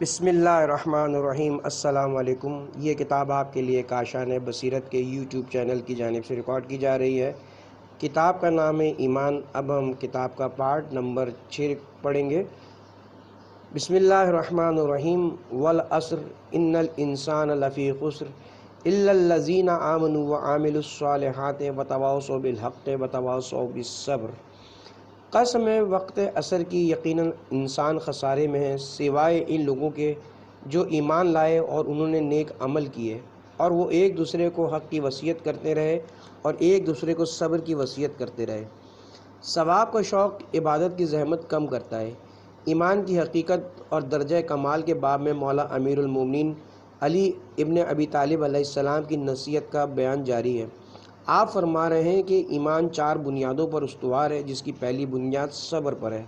بسم اللہ الرحمن الرحیم۔ السلام علیکم۔ یہ کتاب آپ کے لیے کاشان بصیرت کے یوٹیوب چینل کی جانب سے ریکارڈ کی جا رہی ہے۔ کتاب کا نام ہے ایمان۔ اب ہم کتاب کا پارٹ نمبر 6 پڑھیں گے۔ بسم اللہ الرحمن الرحیم۔ والعصر ان الانسان لفی خسر الا الذین آمنوا وعملوا الصالحات وتواصوا بالحق وتواصوا بالصبر۔ قسم ہے وقت عصر کی، یقیناً انسان خسارے میں ہے سوائے ان لوگوں کے جو ایمان لائے اور انہوں نے نیک عمل کیے، اور وہ ایک دوسرے کو حق کی وصیت کرتے رہے اور ایک دوسرے کو صبر کی وصیت کرتے رہے۔ ثواب کا شوق عبادت کی زحمت کم کرتا ہے۔ ایمان کی حقیقت اور درجہ کمال کے باب میں مولا امیر المومنین علی ابن ابی طالب علیہ السلام کی نصیحت کا بیان جاری ہے۔ آپ فرما رہے ہیں کہ ایمان 4 بنیادوں پر استوار ہے، جس کی پہلی بنیاد صبر پر ہے۔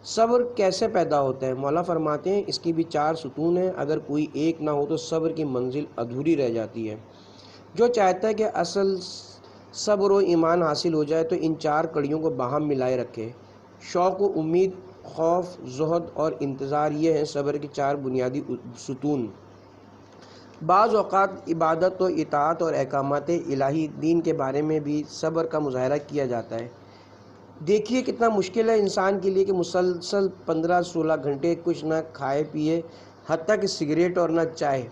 صبر کیسے پیدا ہوتا ہے؟ مولا فرماتے ہیں اس کی بھی 4 ستون ہیں، اگر کوئی ایک نہ ہو تو صبر کی منزل ادھوری رہ جاتی ہے۔ جو چاہتا ہے کہ اصل صبر و ایمان حاصل ہو جائے تو ان 4 کڑیوں کو باہم ملائے رکھے۔ شوق و امید، خوف، زہد اور انتظار، یہ ہیں صبر کے 4 بنیادی ستون۔ بعض اوقات عبادت و اطاعت اور احکامات الہی دین کے بارے میں بھی صبر کا مظاہرہ کیا جاتا ہے۔ دیکھیے کتنا مشکل ہے انسان کے لیے کہ مسلسل 15-16 گھنٹے کچھ نہ کھائے پیے، حتیٰ کہ سگریٹ اور نہ چائے۔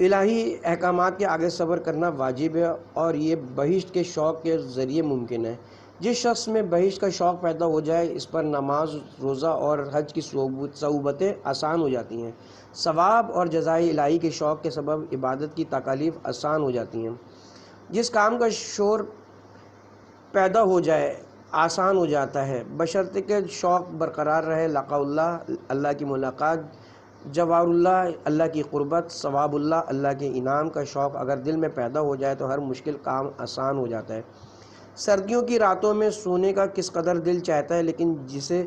الہی احکامات کے آگے صبر کرنا واجب ہے، اور یہ بہشت کے شوق کے ذریعے ممکن ہے۔ جس شخص میں بہشت کا شوق پیدا ہو جائے، اس پر نماز، روزہ اور حج کی صعوبتیں آسان ہو جاتی ہیں۔ ثواب اور جزائے الہی کے شوق کے سبب عبادت کی تکالیف آسان ہو جاتی ہیں۔ جس کام کا شور پیدا ہو جائے آسان ہو جاتا ہے، بشرطے کہ شوق برقرار رہے۔ لقاء اللہ، اللہ کی ملاقات، جوار اللہ، اللہ کی قربت، ثواب اللہ، اللہ کے انعام کا شوق اگر دل میں پیدا ہو جائے تو ہر مشکل کام آسان ہو جاتا ہے۔ سردیوں کی راتوں میں سونے کا کس قدر دل چاہتا ہے، لیکن جسے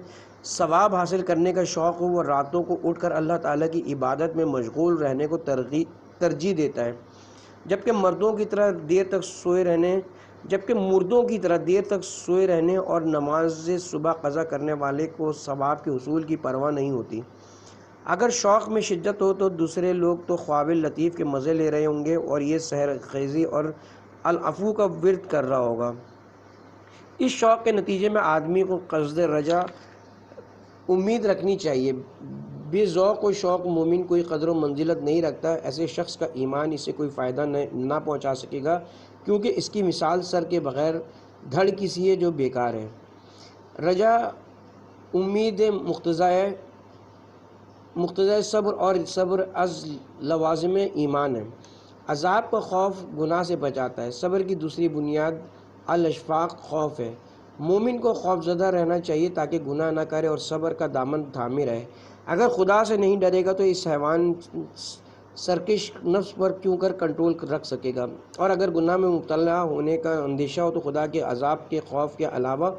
ثواب حاصل کرنے کا شوق ہو وہ راتوں کو اٹھ کر اللہ تعالیٰ کی عبادت میں مشغول رہنے کو ترجیح دیتا ہے، جبکہ مردوں کی طرح دیر تک سوئے رہنے اور نماز صبح قضا کرنے والے کو ثواب کے حصول کی پرواہ نہیں ہوتی۔ اگر شوق میں شدت ہو تو دوسرے لوگ تو خواب لطیف کے مزے لے رہے ہوں گے اور یہ سحر خیزی اور العفو کا ورد کر رہا ہوگا۔ اس شوق کے نتیجے میں آدمی کو قصد رجا امید رکھنی چاہیے۔ بے ذوق و شوق مومن کوئی قدر و منزلت نہیں رکھتا۔ ایسے شخص کا ایمان اسے کوئی فائدہ نہ پہنچا سکے گا، کیونکہ اس کی مثال سر کے بغیر دھڑ کی سی ہے جو بیکار ہے۔ رجا امید مقتضائے صبر، اور صبر از لوازم ایمان ہے۔ عذاب کا خوف گناہ سے بچاتا ہے۔ صبر کی دوسری بنیاد الاشفاق، خوف ہے۔ مومن کو خوف زدہ رہنا چاہیے تاکہ گناہ نہ کرے اور صبر کا دامن تھامے رہے۔ اگر خدا سے نہیں ڈرے گا تو اس حیوان سرکش نفس پر کیوں کر کنٹرول رکھ سکے گا؟ اور اگر گناہ میں مبتلا ہونے کا اندیشہ ہو تو خدا کے عذاب کے خوف کے علاوہ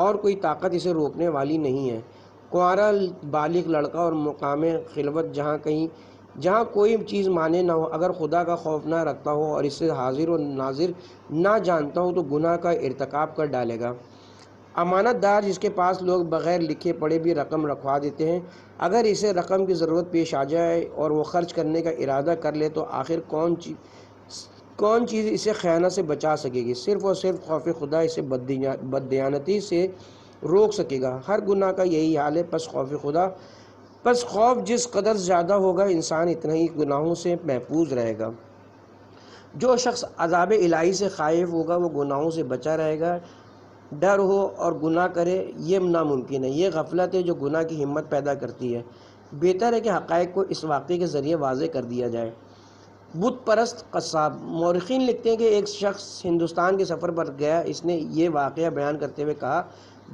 اور کوئی طاقت اسے روکنے والی نہیں ہے۔ کنوارا بالغ لڑکا اور مقام خلوت جہاں کوئی چیز مانے نہ ہو، اگر خدا کا خوف نہ رکھتا ہو اور اسے حاضر و ناظر نہ جانتا ہو تو گناہ کا ارتکاب کر ڈالے گا۔ امانت دار جس کے پاس لوگ بغیر لکھے پڑھے بھی رقم رکھوا دیتے ہیں، اگر اسے رقم کی ضرورت پیش آ جائے اور وہ خرچ کرنے کا ارادہ کر لے تو آخر کون چیز اسے خیانت سے بچا سکے گی؟ صرف اور صرف خوف خدا اسے بددیانتی سے روک سکے گا۔ ہر گناہ کا یہی حال ہے۔ پس خوف جس قدر زیادہ ہوگا انسان اتنا ہی گناہوں سے محفوظ رہے گا۔ جو شخص عذاب الہی سے خائف ہوگا وہ گناہوں سے بچا رہے گا۔ ڈر ہو اور گناہ کرے یہ ناممکن ہے۔ یہ غفلت ہے جو گناہ کی ہمت پیدا کرتی ہے۔ بہتر ہے کہ حقائق کو اس واقعے کے ذریعے واضح کر دیا جائے۔ بت پرست قصاب۔ مورخین لکھتے ہیں کہ ایک شخص ہندوستان کے سفر پر گیا۔ اس نے یہ واقعہ بیان کرتے ہوئے کہا،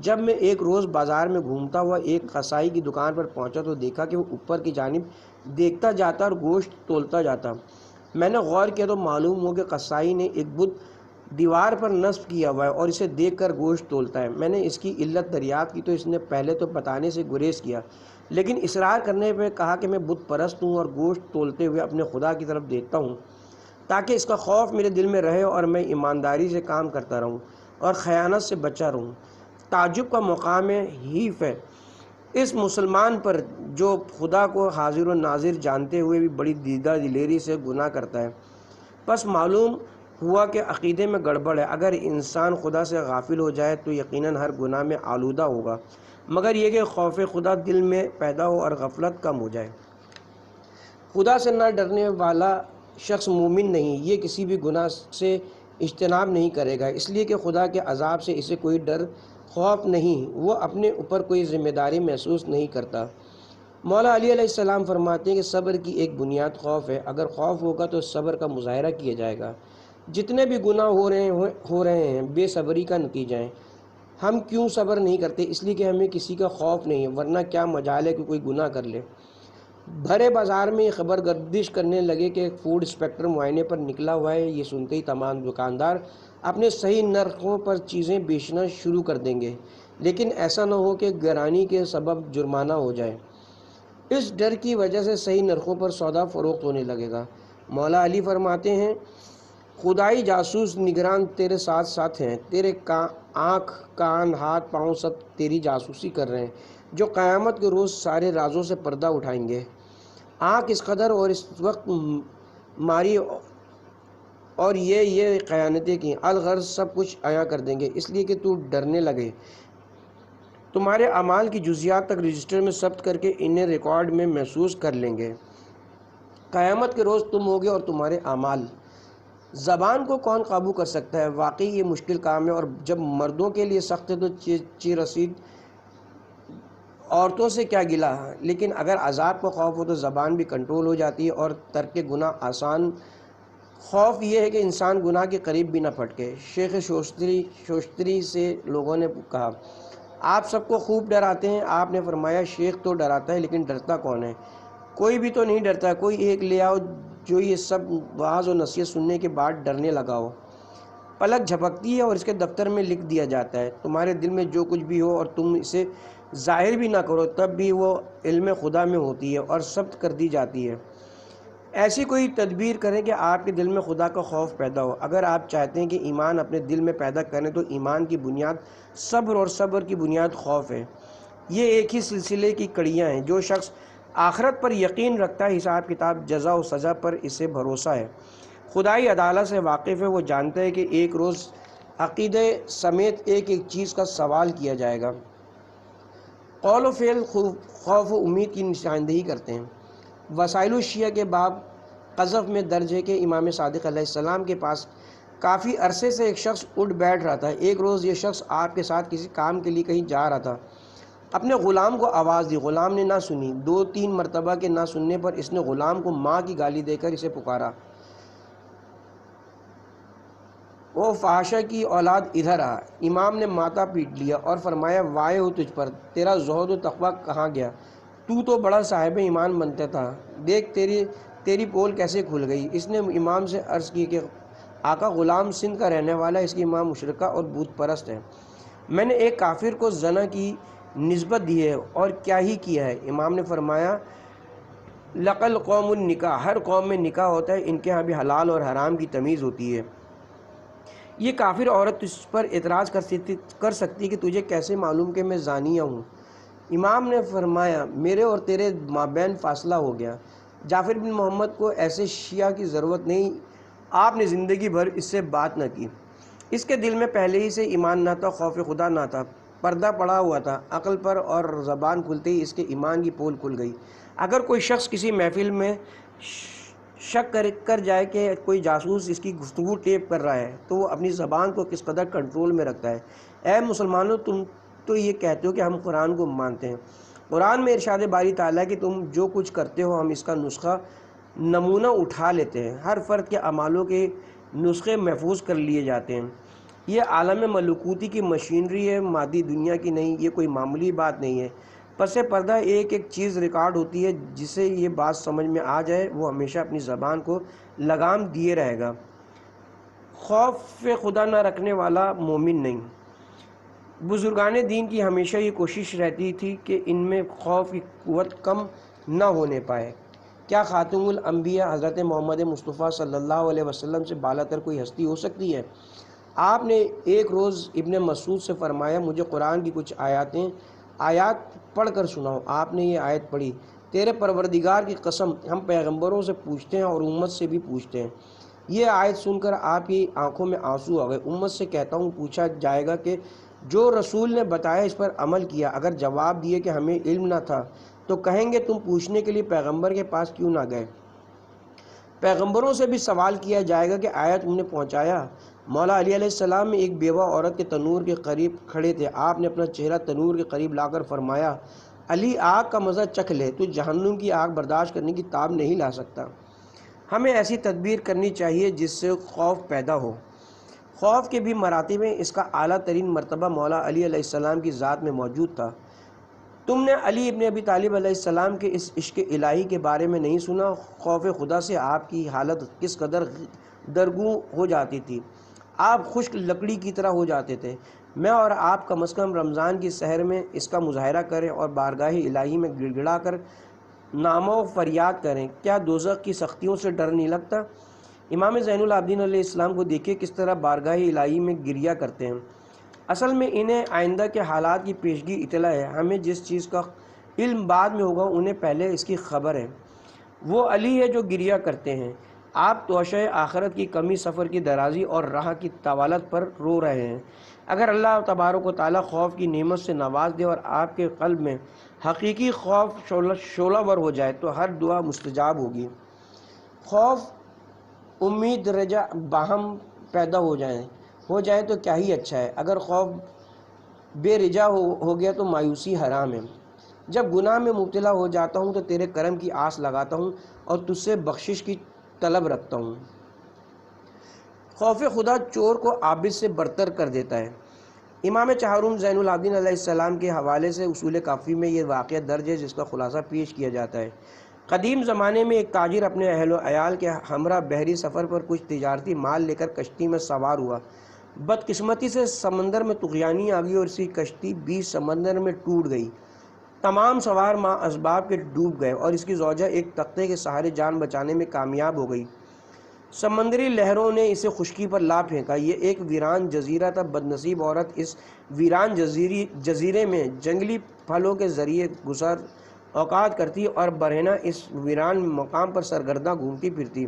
جب میں ایک روز بازار میں گھومتا ہوا ایک قصائی کی دکان پر پہنچا تو دیکھا کہ وہ اوپر کی جانب دیکھتا جاتا اور گوشت تولتا جاتا۔ میں نے غور کیا تو معلوم ہوا کہ قصائی نے ایک بت دیوار پر نصب کیا ہوا ہے اور اسے دیکھ کر گوشت تولتا ہے۔ میں نے اس کی علت دریافت کی تو اس نے پہلے تو بتانے سے گریز کیا، لیکن اصرار کرنے پہ کہا کہ میں بت پرست ہوں اور گوشت تولتے ہوئے اپنے خدا کی طرف دیکھتا ہوں تاکہ اس کا خوف میرے دل میں رہے اور میں ایمانداری سے کام کرتا رہوں اور خیانت سے بچا رہوں۔ تعجب کا مقام ہے، حیف ہے اس مسلمان پر جو خدا کو حاضر و ناظر جانتے ہوئے بھی بڑی دیدہ دلیری سے گناہ کرتا ہے، پس معلوم ہوا کہ عقیدے میں گڑبڑ ہے۔ اگر انسان خدا سے غافل ہو جائے تو یقیناً ہر گناہ میں آلودہ ہوگا، مگر یہ کہ خوف خدا دل میں پیدا ہو اور غفلت کم ہو جائے۔ خدا سے نہ ڈرنے والا شخص مومن نہیں، یہ کسی بھی گناہ سے اجتناب نہیں کرے گا، اس لیے کہ خدا کے عذاب سے اسے کوئی ڈر خوف نہیں، وہ اپنے اوپر کوئی ذمہ داری محسوس نہیں کرتا۔ مولا علی علیہ السلام فرماتے ہیں کہ صبر کی ایک بنیاد خوف ہے، اگر خوف ہوگا تو صبر کا مظاہرہ کیا جائے گا۔ جتنے بھی گناہ ہو رہے ہیں بے صبری کا نتیجہ ہیں۔ ہم کیوں صبر نہیں کرتے؟ اس لیے کہ ہمیں کسی کا خوف نہیں ہے، ورنہ کیا مجال ہے کہ کوئی گناہ کر لے۔ بھرے بازار میں یہ خبر گردش کرنے لگے کہ فوڈ انسپیکٹر معائنے پر نکلا ہوا ہے، یہ سنتے ہی تمام دکاندار اپنے صحیح نرخوں پر چیزیں بیچنا شروع کر دیں گے، لیکن ایسا نہ ہو کہ گرانی کے سبب جرمانہ ہو جائے۔ اس ڈر کی وجہ سے صحیح نرخوں پر سودا فروخت ہونے لگے گا۔ مولا علی فرماتے ہیں خدائی جاسوس نگران تیرے ساتھ ساتھ ہیں، تیرے آنکھ کان ہاتھ پاؤں سب تیری جاسوسی کر رہے ہیں، جو قیامت کے روز سارے رازوں سے پردہ اٹھائیں گے۔ آنکھ اس قدر اور اس وقت ماری اور یہ خیانتیں کی، الغرض سب کچھ عیاں کر دیں گے، اس لیے کہ تو ڈرنے لگے۔ تمہارے اعمال کی جزیات تک رجسٹر میں ثبت کر کے انہیں ریکارڈ میں محسوس کر لیں گے۔ قیامت کے روز تم ہوگے اور تمہارے اعمال۔ زبان کو کون قابو کر سکتا ہے؟ واقعی یہ مشکل کام ہے، اور جب مردوں کے لیے سخت ہے تو چیرسید عورتوں سے کیا گلہ۔ لیکن اگر عذاب کا خوف ہو تو زبان بھی کنٹرول ہو جاتی ہے اور ترک گناہ آسان۔ خوف یہ ہے کہ انسان گناہ کے قریب بھی نہ پھٹکے۔ شیخ شوستری سے لوگوں نے کہا آپ سب کو خوب ڈراتے ہیں۔ آپ نے فرمایا شیخ تو ڈراتا ہے، لیکن ڈرتا کون ہے؟ کوئی بھی تو نہیں ڈرتا۔ کوئی ایک لے آؤ جو یہ سب وعظ و نصیحت سننے کے بعد ڈرنے لگا ہو۔ پلک جھپکتی ہے اور اس کے دفتر میں لکھ دیا جاتا ہے۔ تمہارے دل میں جو کچھ بھی ہو اور تم اسے ظاہر بھی نہ کرو، تب بھی وہ علم خدا میں ہوتی ہے اور ثبت کر دی جاتی ہے۔ ایسی کوئی تدبیر کریں کہ آپ کے دل میں خدا کا خوف پیدا ہو۔ اگر آپ چاہتے ہیں کہ ایمان اپنے دل میں پیدا کریں تو ایمان کی بنیاد صبر اور صبر کی بنیاد خوف ہے۔ یہ ایک ہی سلسلے کی کڑیاں ہیں۔ جو شخص آخرت پر یقین رکھتا ہے، حساب کتاب جزا و سزا پر اسے بھروسہ ہے، خدائی عدالت سے واقف ہے، وہ جانتا ہے کہ ایک روز عقیدے سمیت ایک ایک چیز کا سوال کیا جائے گا۔ قول و فعل خوف و امید کی نشاندہی کرتے ہیں۔ وسائل الشیعہ کے باب قذف میں درج ہے کہ امام صادق علیہ السلام کے پاس کافی عرصے سے ایک شخص اٹھ بیٹھ رہا تھا۔ ایک روز یہ شخص آپ کے ساتھ کسی کام کے لیے کہیں جا رہا تھا۔ اپنے غلام کو آواز دی، غلام نے نہ سنی۔ 2-3 مرتبہ کے نہ سننے پر اس نے غلام کو ماں کی گالی دے کر اسے پکارا، او فحاشہ کی اولاد ادھر آ۔ امام نے ماتھا پیٹ لیا اور فرمایا وائے ہو تجھ پر، تیرا زہد و تقویٰ کہاں گیا؟ تو بڑا صاحب ایمان بنتا تھا، دیکھ تیری پول کیسے کھل گئی۔ اس نے امام سے عرض کی کہ آقا، غلام سندھ کا رہنے والا ہے، اس کی ماں مشرکہ اور بت پرست ہے، میں نے ایک کافر کو زنا کی نسبت دی ہے، اور کیا ہی کیا ہے۔ امام نے فرمایا لقل قوم النکاح، ہر قوم میں نکاح ہوتا ہے، ان کے ہاں بھی حلال اور حرام کی تمیز ہوتی ہے۔ یہ کافر عورت اس پر اعتراض کر سکتی کہ تجھے کیسے معلوم کہ میں زانیہ ہوں؟ امام نے فرمایا میرے اور تیرے مابین فاصلہ ہو گیا۔ جعفر بن محمد کو ایسے شیعہ کی ضرورت نہیں، آپ نے زندگی بھر اس سے بات نہ کی۔ اس کے دل میں پہلے ہی سے ایمان نہ تھا، خوف خدا نہ تھا، پردہ پڑا ہوا تھا۔ عقل پر اور زبان کھلتے ہی اس کے ایمان کی پول کھل گئی۔ اگر کوئی شخص کسی محفل میں شک کر جائے کہ کوئی جاسوس اس کی گفتگو ٹیپ کر رہا ہے تو وہ اپنی زبان کو کس قدر کنٹرول میں رکھتا ہے۔ اے مسلمانوں، تم تو یہ کہتے ہو کہ ہم قرآن کو مانتے ہیں۔ قرآن میں ارشاد باری تعالیٰ کہ تم جو کچھ کرتے ہو ہم اس کا نسخہ نمونہ اٹھا لیتے ہیں۔ ہر فرد کے اعمالوں کے نسخے محفوظ کر لیے جاتے ہیں۔ یہ عالم ملکوتی کی مشینری ہے، مادی دنیا کی نہیں۔ یہ کوئی معمولی بات نہیں ہے۔ پس پردہ ایک ایک چیز ریکارڈ ہوتی ہے۔ جسے یہ بات سمجھ میں آ جائے وہ ہمیشہ اپنی زبان کو لگام دیے رہے گا۔ خوف خدا نہ رکھنے والا مومن نہیں۔ بزرگان دین کی ہمیشہ یہ کوشش رہتی تھی کہ ان میں خوف کی قوت کم نہ ہونے پائے۔ کیا خاتم الانبیاء حضرت محمد مصطفیٰ صلی اللہ علیہ وسلم سے بالا تر کوئی ہستی ہو سکتی ہے؟ آپ نے ایک روز ابن مسعود سے فرمایا مجھے قرآن کی کچھ آیات پڑھ کر سناؤ۔ آپ نے یہ آیت پڑھی، تیرے پروردگار کی قسم ہم پیغمبروں سے پوچھتے ہیں اور امت سے بھی پوچھتے ہیں۔ یہ آیت سن کر آپ کی آنکھوں میں آنسو آ گئے۔ امت سے کہتا ہوں پوچھا جائے گا کہ جو رسول نے بتایا اس پر عمل کیا؟ اگر جواب دیے کہ ہمیں علم نہ تھا تو کہیں گے تم پوچھنے کے لیے پیغمبر کے پاس کیوں نہ گئے؟ پیغمبروں سے بھی سوال کیا جائے گا کہ آیت تم نے پہنچایا؟ مولا علی علیہ السلام ایک بیوہ عورت کے تنور کے قریب کھڑے تھے۔ آپ نے اپنا چہرہ تنور کے قریب لا کر فرمایا، علی آگ کا مزہ چکھ لے، تو جہنم کی آگ برداشت کرنے کی تاب نہیں لا سکتا۔ ہمیں ایسی تدبیر کرنی چاہیے جس سے خوف پیدا ہو۔ خوف کے بھی مراتب ہیں، اس کا اعلیٰ ترین مرتبہ مولا علی علیہ السلام کی ذات میں موجود تھا۔ تم نے علی ابن ابی طالب علیہ السلام کے اس عشق الہی کے بارے میں نہیں سنا؟ خوف خدا سے آپ کی حالت کس قدر درگوں ہو جاتی تھی، آپ خشک لکڑی کی طرح ہو جاتے تھے۔ میں اور آپ کم از کم رمضان کی سحر میں اس کا مظاہرہ کریں اور بارگاہ الہی میں گڑ گڑا کر نامہ و فریاد کریں۔ کیا دوزخ کی سختیوں سے ڈر نہیں لگتا؟ امام زین العابدین علیہ السلام کو دیکھیے کس طرح بارگاہ الہی میں گریہ کرتے ہیں۔ اصل میں انہیں آئندہ کے حالات کی پیشگی اطلاع ہے۔ ہمیں جس چیز کا علم بعد میں ہوگا انہیں پہلے اس کی خبر ہے۔ وہ علی ہے جو گریہ کرتے ہیں۔ آپ توشہ آخرت کی کمی، سفر کی درازی اور راہ کی طوالت پر رو رہے ہیں۔ اگر اللہ تبارک و تعالیٰ خوف کی نعمت سے نواز دے اور آپ کے قلب میں حقیقی خوف شعلہ ور ہو جائے تو ہر دعا مستجاب ہوگی۔ خوف، امید، رجا باہم پیدا ہو جائے تو کیا ہی اچھا ہے۔ اگر خوف بے رجا ہو گیا تو مایوسی حرام ہے۔ جب گناہ میں مبتلا ہو جاتا ہوں تو تیرے کرم کی آس لگاتا ہوں اور تجھ سے بخشش کی طلب رکھتا ہوں۔ خوف خدا چور کو عابد سے برتر کر دیتا ہے۔ امام چہارم زین العابدین علیہ السلام کے حوالے سے اصول کافی میں یہ واقعہ درج ہے جس کا خلاصہ پیش کیا جاتا ہے۔ قدیم زمانے میں ایک تاجر اپنے اہل و عیال کے ہمراہ بحری سفر پر کچھ تجارتی مال لے کر کشتی میں سوار ہوا۔ بدقسمتی سے سمندر میں طغیانی آ گئی اور اس کی کشتی بیچ سمندر میں ٹوٹ گئی۔ تمام سوار ماں اسباب کے ڈوب گئے اور اس کی زوجہ ایک تختے کے سہارے جان بچانے میں کامیاب ہو گئی۔ سمندری لہروں نے اسے خشکی پر لا پھینکا۔ یہ ایک ویران جزیرہ تھا۔ بدنصیب عورت اس ویران جزیرے میں جنگلی پھلوں کے ذریعے گزر اوقات کرتی اور برہنہ اس ویران مقام پر سرگرداں گھومتی پھرتی۔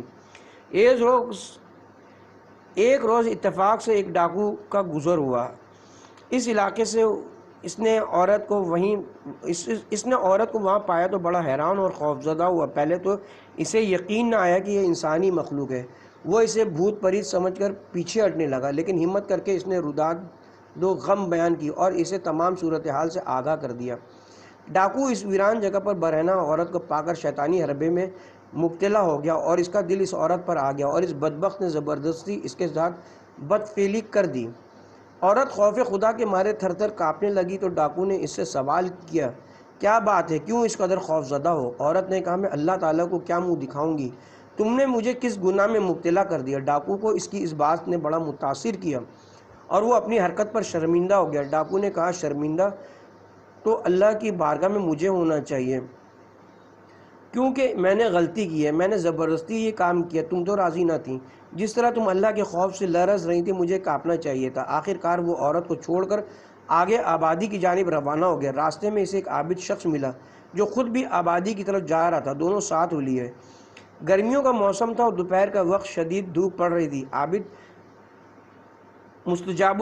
ایک روز اتفاق سے ایک ڈاکو کا گزر ہوا۔ اس علاقے سے اس نے عورت کو وہاں پایا تو بڑا حیران اور خوفزدہ ہوا۔ پہلے تو اسے یقین نہ آیا کہ یہ انسانی مخلوق ہے۔ وہ اسے بھوت پریت سمجھ کر پیچھے ہٹنے لگا، لیکن ہمت کر کے اس نے روداد و غم بیان کی اور اسے تمام صورتحال سے آگاہ کر دیا۔ ڈاکو اس ویران جگہ پر برہنہ عورت کو پا کر شیطانی حربے میں مبتلا ہو گیا اور اس کا دل اس عورت پر آ گیا اور اس بدبخت نے زبردستی اس کے ساتھ بدفعلی کر دی۔ عورت خوف خدا کے مارے تھر تھر کانپنے لگی تو ڈاکو نے اس سے سوال کیا، کیا بات ہے، کیوں اس قدر خوف زدہ ہو؟ عورت نے کہا، میں اللہ تعالیٰ کو کیا منہ دکھاؤں گی، تم نے مجھے کس گناہ میں مبتلا کر دیا۔ ڈاکو کو اس کی اس بات نے بڑا متاثر کیا اور وہ اپنی حرکت پر شرمندہ ہو گیا۔ ڈاکو نے کہا، شرمندہ تو اللہ کی بارگاہ میں مجھے ہونا چاہیے کیونکہ میں نے غلطی کی ہے، میں نے زبردستی یہ کام کیا، تم تو راضی نہ تھیں۔ جس طرح تم اللہ کے خوف سے لرز رہی تھی مجھے کانپنا چاہیے تھا۔ آخر کار وہ عورت کو چھوڑ کر آگے آبادی کی جانب روانہ ہو گیا۔ راستے میں اسے ایک عابد شخص ملا جو خود بھی آبادی کی طرف جا رہا تھا۔ دونوں ساتھ ہو لیے۔ گرمیوں کا موسم تھا اور دوپہر کا وقت، شدید دھوپ پڑ رہی تھی۔ عابد مستجاب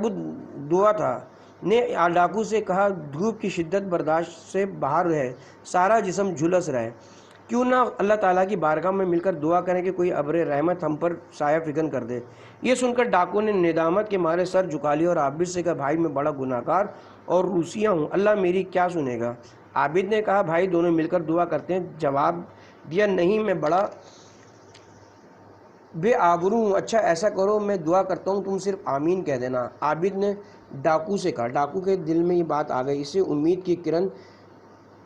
الدعا تھا، نے ڈاکو سے کہا، دھوپ کی شدت برداشت سے باہر ہے، سارا جسم جھلس رہا ہے، کیوں نہ اللہ تعالیٰ کی بارگاہ میں مل کر دعا کریں کہ کوئی ابر رحمت ہم پر سایہ فگن کر دے۔ یہ سن کر ڈاکو نے ندامت کے مارے سر جھکا لیا اور عابد سے کہا، بھائی میں بڑا گناہ گار اور روسیہ ہوں، اللہ میری کیا سنے گا؟ عابد نے کہا، بھائی دونوں مل کر دعا کرتے ہیں۔ جواب دیا، نہیں میں بڑا بے آبرو ہوں، اچھا ایسا کرو میں دعا کرتا ہوں، تم صرف آمین کہہ دینا۔ عابد نے ڈاکو سے کہا۔ ڈاکو کے دل میں یہ بات آ گئی، اسے امید کی کرن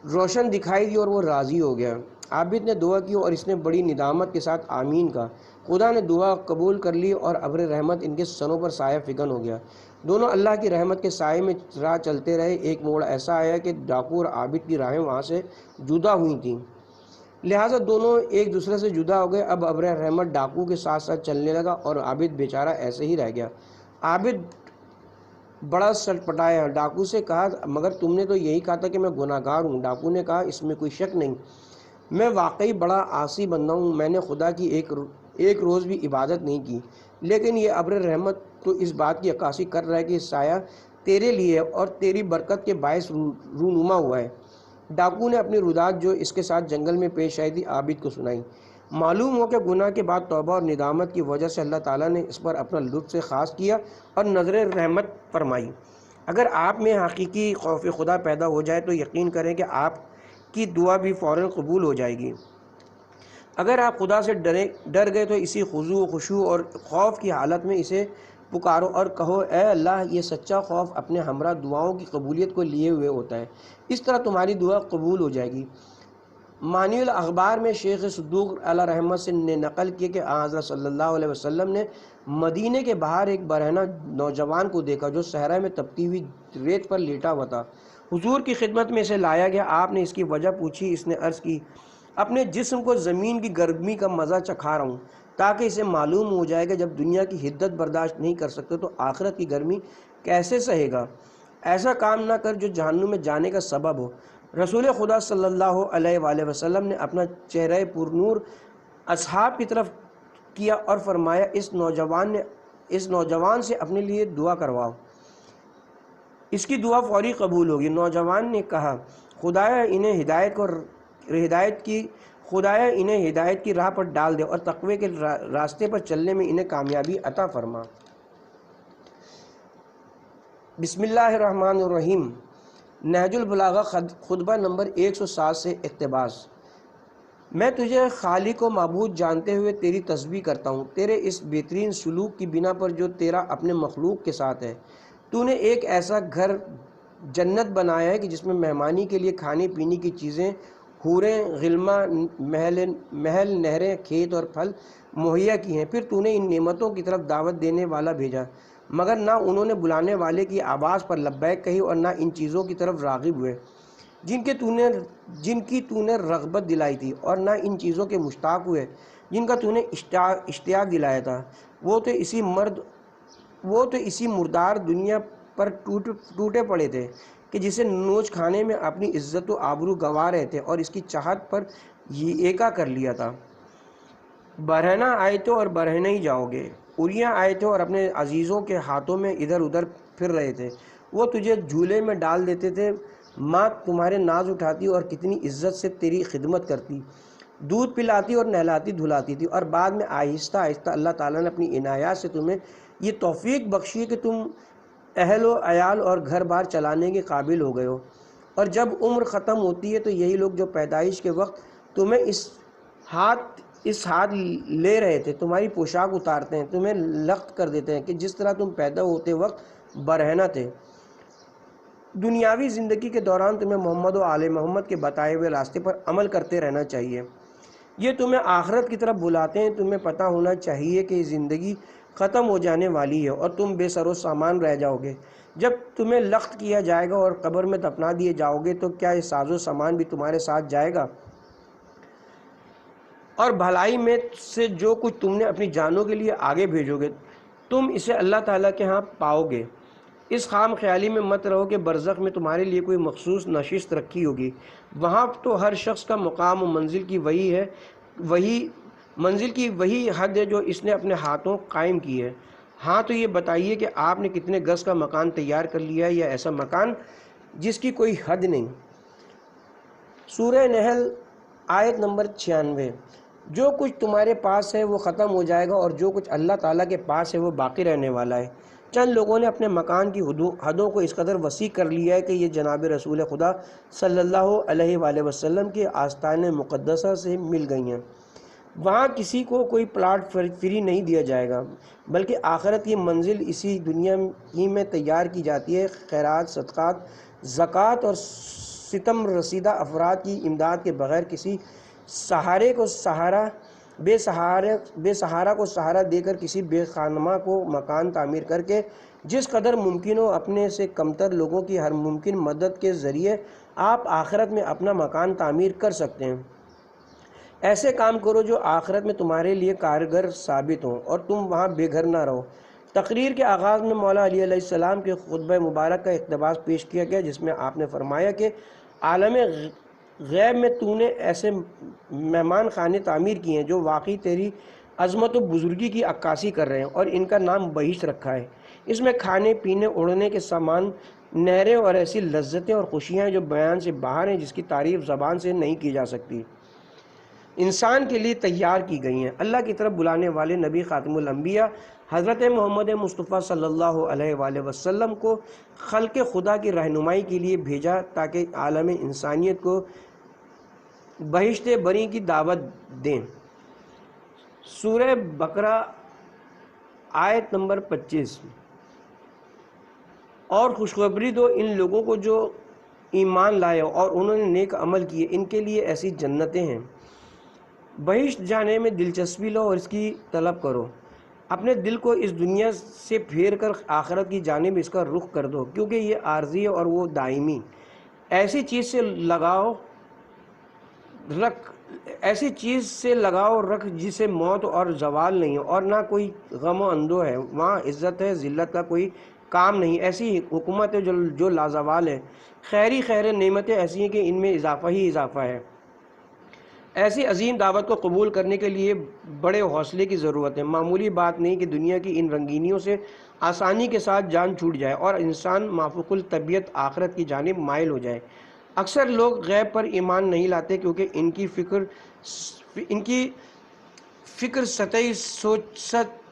روشن دکھائی دی اور وہ راضی ہو گیا۔ عابد نے دعا کی اور اس نے بڑی ندامت کے ساتھ آمین کہا۔ خدا نے دعا قبول کر لی اور ابر رحمت ان کے سنوں پر سایہ فگن ہو گیا۔ دونوں اللہ کی رحمت کے سائے میں راہ چلتے رہے۔ ایک موڑ ایسا آیا کہ ڈاکو اور عابد کی راہیں وہاں سے جدا ہوئی تھیں، لہٰذا دونوں ایک دوسرے سے جدا ہو گئے۔ اب ابر رحمت ڈاکو کے ساتھ ساتھ چلنے لگا اور عابد بیچارہ ایسے ہی رہ گیا۔ عابد بڑا سٹ پٹایا۔ ڈاکو سے کہا مگر تم نے تو یہی کہا تھا کہ میں گناہ گار ہوں۔ ڈاکو نے کہا اس میں کوئی شک نہیں، میں واقعی بڑا عاصی بندہ ہوں، میں نے خدا کی ایک روز بھی عبادت نہیں کی، لیکن یہ ابر رحمت تو اس بات کی عکاسی کر رہا ہے کہ سایہ تیرے لیے اور تیری برکت کے باعث رونما ہوا ہے۔ ڈاکو نے اپنی رودات جو اس کے ساتھ جنگل میں پیش آئی تھی عابد کو سنائی۔ معلوم ہو کہ گناہ کے بعد توبہ اور ندامت کی وجہ سے اللہ تعالیٰ نے اس پر اپنا لطف سے خاص کیا اور نظر رحمت فرمائی۔ اگر آپ میں حقیقی خوف خدا پیدا ہو جائے تو یقین کریں کہ آپ کی دعا بھی فوراً قبول ہو جائے گی۔ اگر آپ خدا سے ڈر گئے تو اسی خضوع و خشوع اور خوف کی حالت میں اسے پکارو اور کہو اے اللہ، یہ سچا خوف اپنے ہمراہ دعاؤں کی قبولیت کو لیے ہوئے ہوتا ہے، اس طرح تمہاری دعا قبول ہو جائے گی۔ معنی الاخبار میں شیخ صدوق علیہ رحمت سے نے نقل کیا کہ حضرت صلی اللہ علیہ وسلم نے مدینے کے باہر ایک برہنہ نوجوان کو دیکھا جو صحرا میں تپتی ہوئی ریت پر لیٹا ہوا تھا۔ حضور کی خدمت میں اسے لایا گیا، آپ نے اس کی وجہ پوچھی، اس نے عرض کی اپنے جسم کو زمین کی گرمی کا مزہ چکھا رہا ہوں تاکہ اسے معلوم ہو جائے کہ جب دنیا کی حدت برداشت نہیں کر سکتے تو آخرت کی گرمی کیسے سہے گا۔ ایسا کام نہ کر جو جہنم میں جانے کا سبب ہو۔ رسول خدا صلی اللہ علیہ وآلہ وسلم نے اپنا چہرہ پر نور اصحاب کی طرف کیا اور فرمایا اس نوجوان سے اپنے لیے دعا کرواؤ، اس کی دعا فوری قبول ہوگی۔ نوجوان نے کہا خدایا انہیں ہدایت کی راہ پر ڈال دے اور تقوی کے راستے پر چلنے میں انہیں کامیابی عطا فرما۔ بسم اللہ الرحمن الرحیم۔ نہج البلاغہ خطبہ نمبر 107 سے اقتباس۔ میں تجھے خالق و معبود جانتے ہوئے تیری تسبیح کرتا ہوں، تیرے اس بہترین سلوک کی بنا پر جو تیرا اپنے مخلوق کے ساتھ ہے۔ تو نے ایک ایسا گھر جنت بنایا ہے کہ جس میں مہمانی کے لیے کھانے پینے کی چیزیں، حوریں، غلماں، محل، نہریں، کھیت اور پھل مہیا کی ہیں۔ پھر تو نے ان نعمتوں کی طرف دعوت دینے والا بھیجا، مگر نہ انہوں نے بلانے والے کی آواز پر لبیک کہی اور نہ ان چیزوں کی طرف راغب ہوئے جن کی تو نے رغبت دلائی تھی، اور نہ ان چیزوں کے مشتاق ہوئے جن کا تو نے اشتیاق دلایا تھا۔ وہ تو اسی مردار دنیا پر ٹوٹے پڑے تھے کہ جسے نوچ کھانے میں اپنی عزت و آبرو گنوا رہے تھے اور اس کی چاہت پر ایکا کر لیا تھا۔ برہنہ آئے تھے اور برہنہ ہی جاؤ گے، اریاں آئے تھے اور اپنے عزیزوں کے ہاتھوں میں ادھر ادھر پھر رہے تھے۔ وہ تجھے جھولے میں ڈال دیتے تھے، ماں تمہارے ناز اٹھاتی اور کتنی عزت سے تیری خدمت کرتی، دودھ پلاتی اور نہلاتی دھلاتی تھی، اور بعد میں آہستہ آہستہ اللہ تعالیٰ نے اپنی عنایات سے تمہیں یہ توفیق بخشی کہ تم اہل و عیال اور گھر بار چلانے کے قابل ہو گئے ہو۔ اور جب عمر ختم ہوتی ہے تو یہی لوگ جو پیدائش کے وقت تمہیں اس ہاتھ لے رہے تھے تمہاری پوشاک اتارتے ہیں، تمہیں لخت کر دیتے ہیں کہ جس طرح تم پیدا ہوتے وقت برہنہ تھے۔ دنیاوی زندگی کے دوران تمہیں محمد و آل محمد کے بتائے ہوئے راستے پر عمل کرتے رہنا چاہیے۔ یہ تمہیں آخرت کی طرف بلاتے ہیں۔ تمہیں پتہ ہونا چاہیے کہ یہ زندگی ختم ہو جانے والی ہے اور تم بے سر و سامان رہ جاؤ گے۔ جب تمہیں لخت کیا جائے گا اور قبر میں دفنا دیے جاؤ گے تو کیا یہ ساز و سامان بھی تمہارے ساتھ جائے گا؟ اور بھلائی میں سے جو کچھ تم نے اپنی جانوں کے لیے آگے بھیجو گے تم اسے اللہ تعالیٰ کے ہاں پاؤ گے۔ اس خام خیالی میں مت رہو کہ برزخ میں تمہارے لیے کوئی مخصوص نشست رکھی ہوگی۔ وہاں تو ہر شخص کا مقام و منزل کی وہی حد ہے جو اس نے اپنے ہاتھوں قائم کی ہے۔ ہاں تو یہ بتائیے کہ آپ نے کتنے گز کا مکان تیار کر لیا ہے، یا ایسا مکان جس کی کوئی حد نہیں۔ سورہ نحل آیت نمبر 96۔ جو کچھ تمہارے پاس ہے وہ ختم ہو جائے گا اور جو کچھ اللہ تعالیٰ کے پاس ہے وہ باقی رہنے والا ہے۔ چند لوگوں نے اپنے مکان کی حدوں کو اس قدر وسیع کر لیا ہے کہ یہ جناب رسول خدا صلی اللہ علیہ وآلہ وسلم کے آستان مقدسہ سے مل گئی ہیں۔ وہاں کسی کو کوئی پلاٹ فری نہیں دیا جائے گا، بلکہ آخرت کی منزل اسی دنیا ہی میں تیار کی جاتی ہے۔ خیرات، صدقات، زکوٰۃ اور ستم رسیدہ افراد کی امداد کے بغیر کسی بے سہارا کو سہارا دے کر کسی بے خانمہ کو مکان تعمیر کر کے جس قدر ممکن ہو اپنے سے کمتر لوگوں کی ہر ممکن مدد کے ذریعے آپ آخرت میں اپنا مکان تعمیر کر سکتے ہیں۔ ایسے کام کرو جو آخرت میں تمہارے لیے کارگر ثابت ہوں اور تم وہاں بے گھر نہ رہو۔ تقریر کے آغاز میں مولا علی علیہ السلام کے خطبہ مبارک کا اقتباس پیش کیا گیا، جس میں آپ نے فرمایا کہ عالم غیب میں تو نے ایسے مہمان خانے تعمیر کیے ہیں جو واقعی تیری عظمت و بزرگی کی عکاسی کر رہے ہیں، اور ان کا نام بہشت رکھا ہے۔ اس میں کھانے پینے، اڑنے کے سامان، نہریں اور ایسی لذتیں اور خوشیاں جو بیان سے باہر ہیں، جس کی تعریف زبان سے نہیں کی جا سکتی، انسان کے لیے تیار کی گئی ہیں۔ اللہ کی طرف بلانے والے نبی خاتم الانبیاء حضرت محمد مصطفیٰ صلی اللہ علیہ وآلہ وسلم کو خلق خدا کی رہنمائی کے لیے بھیجا تاکہ عالم انسانیت کو بہشت بری کی دعوت دیں۔ سورہ بقرہ آیت نمبر 25۔ اور خوشخبری دو ان لوگوں کو جو ایمان لائے اور انہوں نے نیک عمل کیے، ان کے لیے ایسی جنتیں ہیں۔ بہشت جانے میں دلچسپی لو اور اس کی طلب کرو، اپنے دل کو اس دنیا سے پھیر کر آخرت کی جانب اس کا رخ کر دو، کیونکہ یہ عارضی ہے اور وہ دائمی۔ ایسی چیز سے لگاؤ رکھ جسے موت اور زوال نہیں، اور نہ کوئی غم و اندو ہے، وہاں عزت ہے، ذلت کا کوئی کام نہیں۔ ایسی حکومت ہے جو لازوال ہے، خیر نعمتیں ایسی ہیں کہ ان میں اضافہ ہی اضافہ ہے۔ ایسی عظیم دعوت کو قبول کرنے کے لیے بڑے حوصلے کی ضرورت ہے۔ معمولی بات نہیں کہ دنیا کی ان رنگینیوں سے آسانی کے ساتھ جان چھوٹ جائے اور انسان مافوق الطبیعت آخرت کی جانب مائل ہو جائے۔ اکثر لوگ غیب پر ایمان نہیں لاتے کیونکہ ان کی فکر سطحی سوچ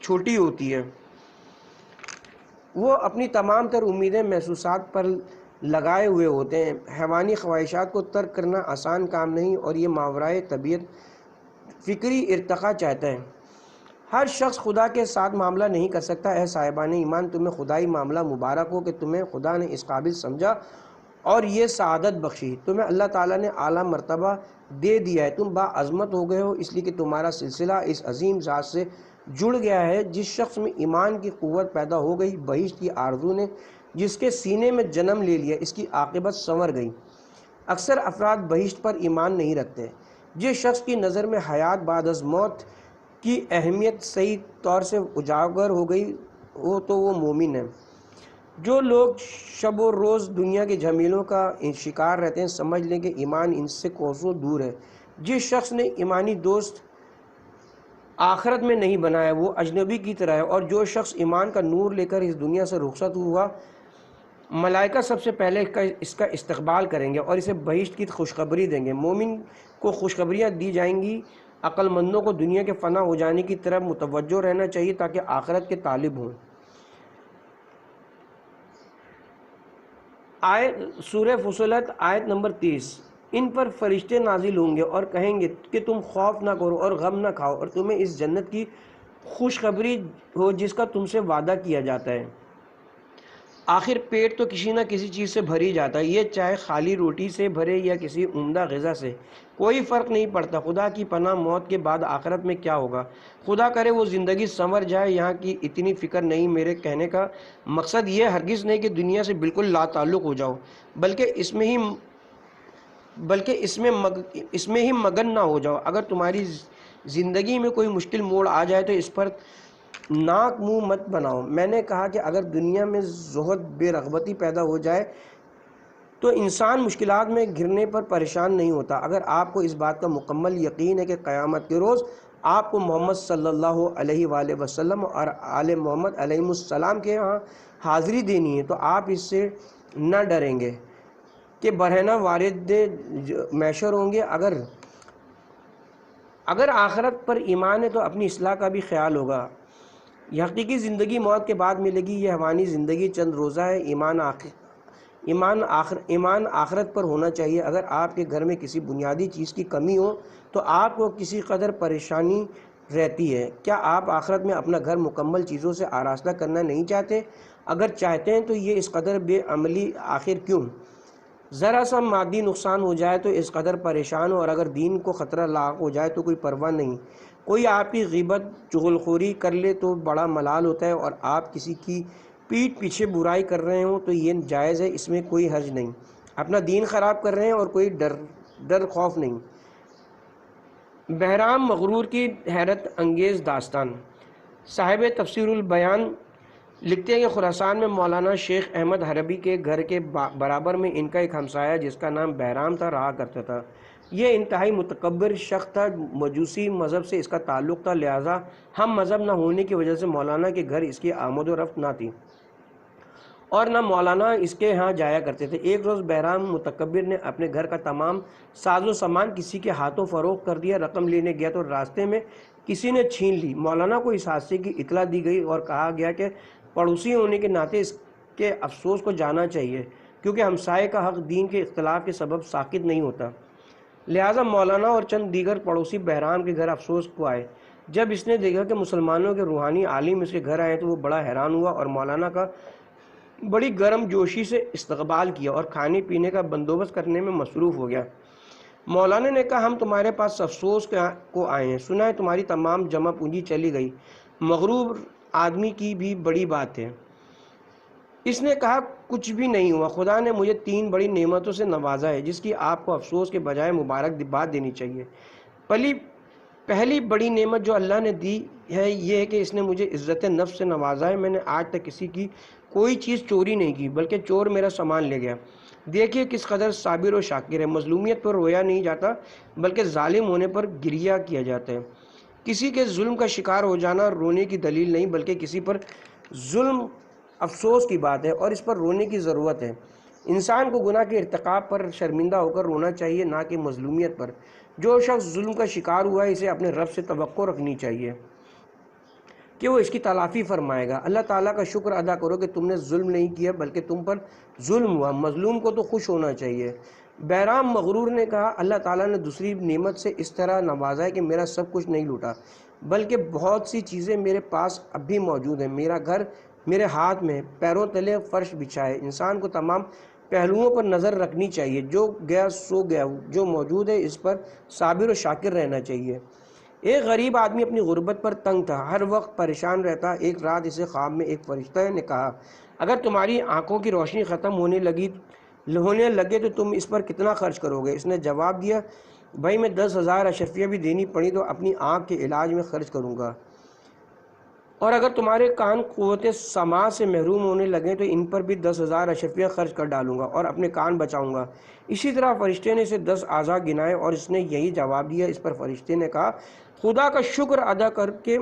چھوٹی ہوتی ہے۔ وہ اپنی تمام تر امیدیں محسوسات پر لگائے ہوئے ہوتے ہیں۔ حیوانی خواہشات کو ترک کرنا آسان کام نہیں، اور یہ ماورائے طبیعت فکری ارتقاء چاہتا ہے۔ ہر شخص خدا کے ساتھ معاملہ نہیں کر سکتا۔ اے صاحبان ایمان، تمہیں خدائی معاملہ مبارک ہو کہ تمہیں خدا نے اس قابل سمجھا اور یہ سعادت بخشی۔ تمہیں اللہ تعالیٰ نے اعلیٰ مرتبہ دے دیا ہے، تم باعظمت ہو گئے ہو، اس لیے کہ تمہارا سلسلہ اس عظیم ذات سے جڑ گیا ہے۔ جس شخص میں ایمان کی قوت پیدا ہو گئی، بہشت کی آرزو نے جس کے سینے میں جنم لے لیا، اس کی عاقبت سنور گئی۔ اکثر افراد بہشت پر ایمان نہیں رکھتے۔ جس شخص کی نظر میں حیات بعد از موت کی اہمیت صحیح طور سے اجاگر ہو گئی ہو تو وہ مومن ہے۔ جو لوگ شب و روز دنیا کے جھمیلوں کا شکار رہتے ہیں، سمجھ لیں کہ ایمان ان سے کوسوں دور ہے۔ جس شخص نے ایمانی دوست آخرت میں نہیں بنایا، وہ اجنبی کی طرح ہے، اور جو شخص ایمان کا نور لے کر اس دنیا سے رخصت ہوا، ملائکہ سب سے پہلے اس کا استقبال کریں گے اور اسے بہشت کی خوشخبری دیں گے۔ مومن کو خوشخبریاں دی جائیں گی۔ عقل مندوں کو دنیا کے فنا ہو جانے کی طرف متوجہ رہنا چاہیے تاکہ آخرت کے طالب ہوں۔ سورہ فصلت آیت نمبر 30۔ ان پر فرشتے نازل ہوں گے اور کہیں گے کہ تم خوف نہ کرو اور غم نہ کھاؤ، اور تمہیں اس جنت کی خوشخبری ہو جس کا تم سے وعدہ کیا جاتا ہے۔ آخر پیٹ تو کسی نہ کسی چیز سے بھر ہی جاتا ہے، یہ چاہے خالی روٹی سے بھرے یا کسی عمدہ غذا سے، کوئی فرق نہیں پڑتا۔ خدا کی پناہ، موت کے بعد آخرت میں کیا ہوگا؟ خدا کرے وہ زندگی سنور جائے، یہاں کی اتنی فکر نہیں۔ میرے کہنے کا مقصد یہ ہرگز نہیں کہ دنیا سے بالکل لا تعلق ہو جاؤ، بلکہ اس میں ہی مگن نہ ہو جاؤ۔ اگر تمہاری زندگی میں کوئی مشکل موڑ آ جائے تو اس پر ناک منہ مت بناؤ۔ میں نے کہا کہ اگر دنیا میں زہد، بے رغبتی پیدا ہو جائے تو انسان مشکلات میں گھرنے پر پریشان نہیں ہوتا۔ اگر آپ کو اس بات کا مکمل یقین ہے کہ قیامت کے روز آپ کو محمد صلی اللہ علیہ وآلہ وسلم اور آل محمد علیہ السلام کے ہاں حاضری دینی ہے، تو آپ اس سے نہ ڈریں گے کہ برہنہ وارد محشر ہوں گے۔ اگر آخرت پر ایمان ہے تو اپنی اصلاح کا بھی خیال ہوگا۔ یہ حقیقی زندگی موت کے بعد ملے گی، یہ حیوانی زندگی چند روزہ ہے۔ ایمان آخرت پر ہونا چاہیے۔ اگر آپ کے گھر میں کسی بنیادی چیز کی کمی ہو تو آپ کو کسی قدر پریشانی رہتی ہے۔ کیا آپ آخرت میں اپنا گھر مکمل چیزوں سے آراستہ کرنا نہیں چاہتے؟ اگر چاہتے ہیں تو یہ اس قدر بے عملی آخر کیوں؟ ذرا سا مادی نقصان ہو جائے تو اس قدر پریشان ہو، اور اگر دین کو خطرہ لاحق ہو جائے تو کوئی پرواہ نہیں۔ کوئی آپ کی غیبت، چغلخوری کر لے تو بڑا ملال ہوتا ہے، اور آپ کسی کی پیٹھ پیچھے برائی کر رہے ہوں تو یہ جائز ہے، اس میں کوئی حرج نہیں۔ اپنا دین خراب کر رہے ہیں اور کوئی ڈر خوف نہیں۔ بہرام مغرور کی حیرت انگیز داستان۔ صاحب تفسیر البیان لکھتے ہیں کہ خراسان میں مولانا شیخ احمد حربی کے گھر کے برابر میں ان کا ایک ہمسایہ جس کا نام بہرام تھا رہا کرتا تھا۔ یہ انتہائی متکبر شخص تھا، مجوسی مذہب سے اس کا تعلق تھا، لہٰذا ہم مذہب نہ ہونے کی وجہ سے مولانا کے گھر اس کی آمد و رفت نہ تھی اور نہ مولانا اس کے ہاں جایا کرتے تھے۔ ایک روز بہرام متکبر نے اپنے گھر کا تمام ساز و سامان کسی کے ہاتھوں فروخت کر دیا۔ رقم لینے گیا تو راستے میں کسی نے چھین لی۔ مولانا کو اس حادثے کی اطلاع دی گئی اور کہا گیا کہ پڑوسی ہونے کے ناطے اس کے افسوس کو جانا چاہیے، کیونکہ ہمسائے کا حق دین کے اختلاف کے سبب ساقط نہیں ہوتا۔ لہٰذا مولانا اور چند دیگر پڑوسی بہرام کے گھر افسوس کو آئے۔ جب اس نے دیکھا کہ مسلمانوں کے روحانی عالم اس کے گھر آئے تو وہ بڑا حیران ہوا اور مولانا کا بڑی گرم جوشی سے استقبال کیا اور کھانے پینے کا بندوبست کرنے میں مصروف ہو گیا۔ مولانا نے کہا، ہم تمہارے پاس افسوس کو آئے ہیں، سنا ہے تمہاری تمام جمع پونجی چلی گئی۔ مغرور آدمی کی بھی بڑی بات ہے۔ اس نے کہا، کچھ بھی نہیں ہوا، خدا نے مجھے 3 بڑی نعمتوں سے نوازا ہے جس کی آپ کو افسوس کے بجائے مبارکباد دینی چاہیے۔ پہلی بڑی نعمت جو اللہ نے دی ہے یہ ہے کہ اس نے مجھے عزت نفس سے نوازا ہے۔ میں نے آج تک کسی کی کوئی چیز چوری نہیں کی، بلکہ چور میرا سامان لے گیا۔ دیکھیے کس قدر صابر و شاکر ہے۔ مظلومیت پر رویا نہیں جاتا بلکہ ظالم ہونے پر گریہ کیا جاتا ہے۔ کسی کے ظلم کا شکار ہو جانا رونے کی دلیل نہیں بلکہ کسی پر ظلم افسوس کی بات ہے اور اس پر رونے کی ضرورت ہے۔ انسان کو گناہ کے ارتکاب پر شرمندہ ہو کر رونا چاہیے، نہ کہ مظلومیت پر۔ جو شخص ظلم کا شکار ہوا ہے اسے اپنے رب سے توقع رکھنی چاہیے کہ وہ اس کی تلافی فرمائے گا۔ اللہ تعالیٰ کا شکر ادا کرو کہ تم نے ظلم نہیں کیا بلکہ تم پر ظلم ہوا۔ مظلوم کو تو خوش ہونا چاہیے۔ بہرام مغرور نے کہا، اللہ تعالیٰ نے دوسری نعمت سے اس طرح نوازا ہے کہ میرا سب کچھ نہیں لوٹا، بلکہ بہت سی چیزیں میرے پاس اب بھی موجود ہیں۔ میرا گھر میرے ہاتھ میں، پیروں تلے فرش بچھا ہے۔ انسان کو تمام پہلوؤں پر نظر رکھنی چاہیے۔ جو گیا سو گیا، جو موجود ہے اس پر صابر و شاکر رہنا چاہیے۔ ایک غریب آدمی اپنی غربت پر تنگ تھا، ہر وقت پریشان رہتا۔ ایک رات اسے خواب میں ایک فرشتہ نے کہا، اگر تمہاری آنکھوں کی روشنی ختم ہونے لگے تو تم اس پر کتنا خرچ کرو گے؟ اس نے جواب دیا، بھائی میں 10,000 اشرفیہ بھی دینی پڑی تو اپنی آنکھ کے علاج میں خرچ کروں گا، اور اگر تمہارے کان قوت سماع سے محروم ہونے لگیں تو ان پر بھی 10,000 اشرفیہ خرچ کر ڈالوں گا اور اپنے کان بچاؤں گا۔ اسی طرح فرشتے نے اسے 10 اعضاء گنائے اور اس نے یہی جواب دیا۔ اس پر فرشتے نے کہا، خدا کا شکر ادا کر کے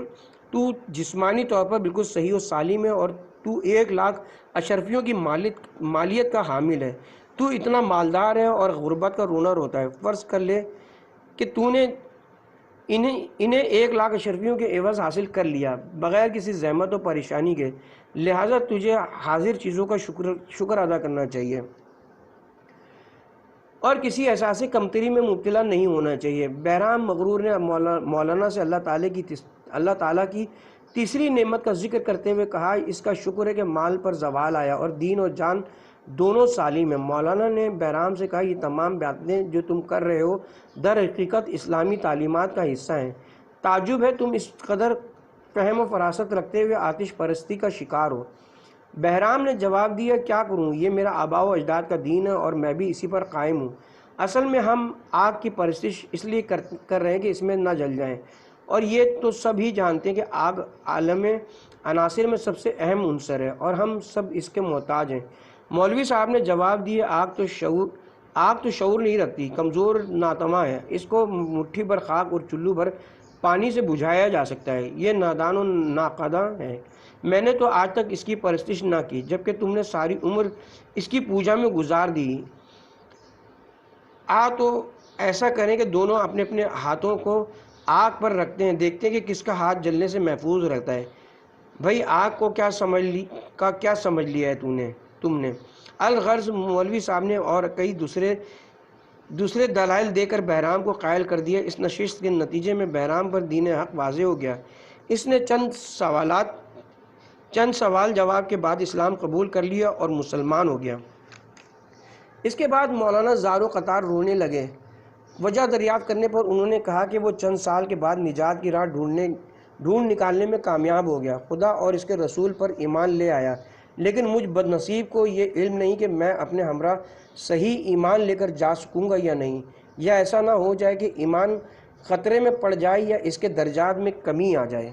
تو جسمانی طور پر بالکل صحیح و سالم ہے اور تو 1,00,000 اشرفیوں کی مالیت کا حامل ہے۔ تو اتنا مالدار ہے اور غربت کا رونا روتا ہے۔ فرض کر لے کہ تو نے انہیں 1,00,000 اشرفیوں کے عوض حاصل کر لیا بغیر کسی زحمت و پریشانی کے، لہٰذا تجھے حاضر چیزوں کا شکر ادا کرنا چاہیے اور کسی احساس کمتری میں مبتلا نہیں ہونا چاہیے۔ بہرام مغرور نے مولانا سے اللہ تعالیٰ کی تیسری نعمت کا ذکر کرتے ہوئے کہا، اس کا شکر ہے کہ مال پر زوال آیا اور دین اور جان دونوں سالم ہیں۔ مولانا نے بہرام سے کہا، یہ تمام باتیں جو تم کر رہے ہو در حقیقت اسلامی تعلیمات کا حصہ ہیں۔ تعجب ہے تم اس قدر فہم و فراست رکھتے ہوئے آتش پرستی کا شکار ہو۔ بہرام نے جواب دیا، کیا کروں، یہ میرا آباء و اجداد کا دین ہے اور میں بھی اسی پر قائم ہوں۔ اصل میں ہم آگ کی پرستش اس لیے کر رہے ہیں کہ اس میں نہ جل جائیں، اور یہ تو سب ہی جانتے ہیں کہ آگ عالم عناصر میں سب سے اہم عنصر ہے اور ہم سب اس کے محتاج ہیں۔ مولوی صاحب نے جواب دیا، آگ تو شعور نہیں رکھتی، کمزور ناتواں ہے، اس کو مٹھی بھر خاک اور چلو بھر پانی سے بجھایا جا سکتا ہے، یہ نادان و ناقدہ ہے۔ میں نے تو آج تک اس کی پرستش نہ کی، جبکہ تم نے ساری عمر اس کی پوجا میں گزار دی۔ تو ایسا کریں کہ دونوں اپنے اپنے ہاتھوں کو آگ پر رکھتے ہیں، دیکھتے ہیں کہ کس کا ہاتھ جلنے سے محفوظ رہتا ہے۔ بھائی آگ کو کیا سمجھ لیا ہے تم نے؟ الغرض مولوی صاحب نے اور کئی دوسرے دلائل دے کر بہرام کو قائل کر دیا۔ اس نشست کے نتیجے میں بہرام پر دین حق واضح ہو گیا۔ اس نے چند سوال جواب کے بعد اسلام قبول کر لیا اور مسلمان ہو گیا۔ اس کے بعد مولانا زار و قطار رونے لگے۔ وجہ دریافت کرنے پر انہوں نے کہا کہ وہ چند سال کے بعد نجات کی راہ ڈھونڈ نکالنے میں کامیاب ہو گیا، خدا اور اس کے رسول پر ایمان لے آیا، لیکن مجھ بد نصیب کو یہ علم نہیں کہ میں اپنے ہمراہ صحیح ایمان لے کر جا سکوں گا یا نہیں، یا ایسا نہ ہو جائے کہ ایمان خطرے میں پڑ جائے یا اس کے درجات میں کمی آ جائے۔